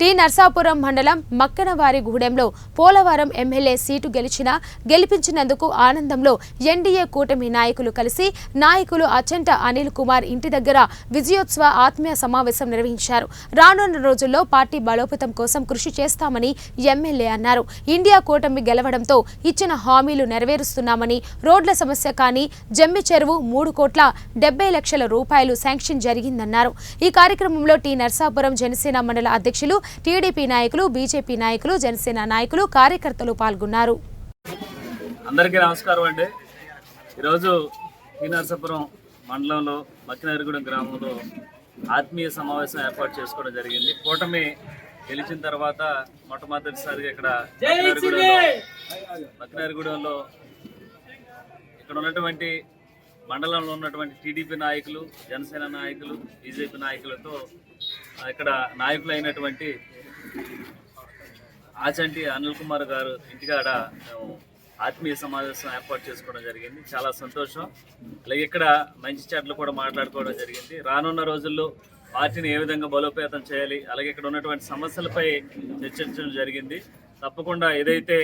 T Narsapuram మండలం మక్కనవారిగూడెంలో Polavaram MLA seat గెలిపించినందుకు ఆనందంలో NDA కూటమి నాయకులు కలిసి నాయకులు అచంట అనిల్ కుమార్ ఇంటి దగ్గర విజయోత్సవ ఆత్మీయ సమావేశం నిర్వహించారు. రానున్న రోజుల్లో పార్టీ బలోపేతం కోసం కృషి చేస్తామని ఎమ్మెల్యే అన్నారు. ఇండియా కూటమి గెలవడంతో ఇచ్చిన హామీలు నెరవేరుస్తున్నామని, రోడ్ల సమస్య కానీ జమ్మి చెరువు 3,70,00,000 రూపాయలు శాంక్షన్ జరిగిందన్నారు. ఈ కార్యక్రమంలో టి నర్సాపురం జనసేన మండల అధ్యక్షులు, టీడీపీ నాయకులు, బీజేపీ నాయకులు, జనసేన నాయకులు, కార్యకర్తలు పాల్గొన్నారు. అందరికీ నమస్కారం అండి. ఈరోజు టి నర్సాపురం మండలంలో మక్కినవారిగూడెం గ్రామంలో ఆత్మీయ సమావేశం ఏర్పాటు చేసుకోవడం జరిగింది. కూటమి గెలిచిన తర్వాత మొట్టమొదటిసారిగా ఇక్కడ మక్కినవారిగూడెంలో ఇక్కడ ఉన్నటువంటి మండలంలో ఉన్నటువంటి టీడీపీ నాయకులు, జనసేన నాయకులు, బీజేపీ నాయకులతో ఇక్కడ నాయకులు అయినటువంటి ఆచంటి అనిల్ కుమార్ గారు ఇంటికాడ మేము ఆత్మీయ సమావేశం ఏర్పాటు చేసుకోవడం జరిగింది. చాలా సంతోషం. అలాగే ఇక్కడ మంచి చెడ్లు కూడా మాట్లాడుకోవడం జరిగింది. రానున్న రోజుల్లో పార్టీని ఏ విధంగా బలోపేతం చేయాలి, అలాగే ఇక్కడ ఉన్నటువంటి సమస్యలపై చర్చించడం జరిగింది. తప్పకుండా ఏదైతే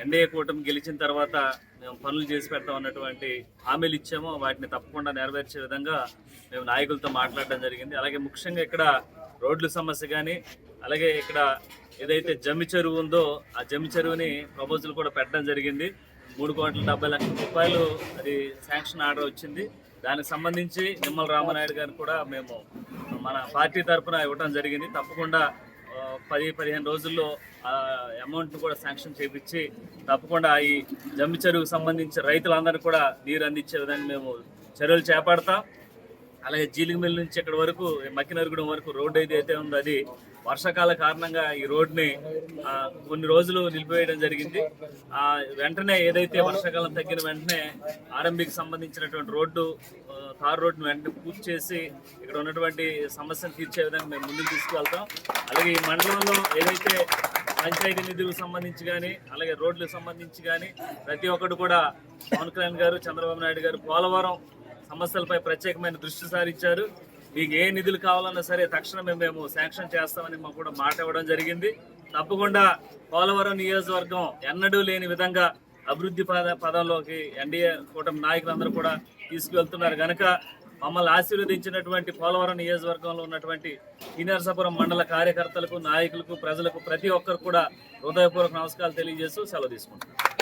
ఎన్డీఏ కూటమి గెలిచిన తర్వాత మేము పనులు చేసి పెడతాం అన్నటువంటి హామీలు ఇచ్చామో వాటిని తప్పకుండా నెరవేర్చే విధంగా మేము నాయకులతో మాట్లాడడం జరిగింది. అలాగే ముఖ్యంగా ఇక్కడ రోడ్ల సమస్య కానీ, అలాగే ఇక్కడ ఏదైతే జమ్మి చెరువు ఉందో ఆ జమ్మి చెరువుని ప్రపోజల్ కూడా పెట్టడం జరిగింది. 3,70,00,000 రూపాయలు అది శాంక్షన్ ఆర్డర్ వచ్చింది. దానికి సంబంధించి నిమ్మల రామనాయుడు గారిని కూడా మేము మన పార్టీ తరఫున ఇవ్వడం జరిగింది. తప్పకుండా 10-15 రోజుల్లో అమౌంట్ను కూడా శాంక్షన్ చేయించి తప్పకుండా ఈ జమ్మి చెరువుకు సంబంధించి రైతులందరినీ కూడా నీరు అందించే విధంగా మేము చర్యలు చేపడతాం. అలాగే జీలిగిమిల్ నుంచి ఇక్కడ వరకు మక్కినవారిగూడెం వరకు రోడ్డు ఏదైతే ఉందో అది వర్షాకాల కారణంగా ఈ రోడ్డుని కొన్ని రోజులు నిలిపివేయడం జరిగింది. వెంటనే ఏదైతే వర్షాకాలం తగ్గిన వెంటనే ఆర్ఎంబీకి సంబంధించినటువంటి తార్ రోడ్డును వెంటనే పూర్తి చేసి ఇక్కడ ఉన్నటువంటి సమస్యను తీర్చే విధంగా మేము ముందుకు తీసుకువెళ్తాం. అలాగే ఈ మండలంలో ఏదైతే పంచాయతీ నిధులకు సంబంధించి కానీ, అలాగే రోడ్లకు సంబంధించి కానీ ప్రతి ఒక్కరు కూడా పవన్ కళ్యాణ్ గారు, చంద్రబాబు నాయుడు గారు పోలవరం సమస్యలపై ప్రత్యేకమైన దృష్టి సారించారు. మీకు ఏ నిధులు కావాలన్నా సరే తక్షణమే మేము శాంక్షన్ చేస్తామని మాకు కూడా మాట ఇవ్వడం జరిగింది. తప్పకుండా పోలవరం నియోజకవర్గం ఎన్నడూ లేని విధంగా అభివృద్ధి పదంలోకి ఎన్డీఏ కూటమి నాయకులందరూ కూడా తీసుకువెళ్తున్నారు కనుక మమ్మల్ని ఆశీర్వదించినటువంటి పోలవరం నియోజకవర్గంలో ఉన్నటువంటి టి నర్సాపురం మండల కార్యకర్తలకు, నాయకులకు, ప్రజలకు ప్రతి ఒక్కరు కూడా హృదయపూర్వక నమస్కారాలు తెలియజేస్తూ సెలవు తీసుకుంటున్నాను.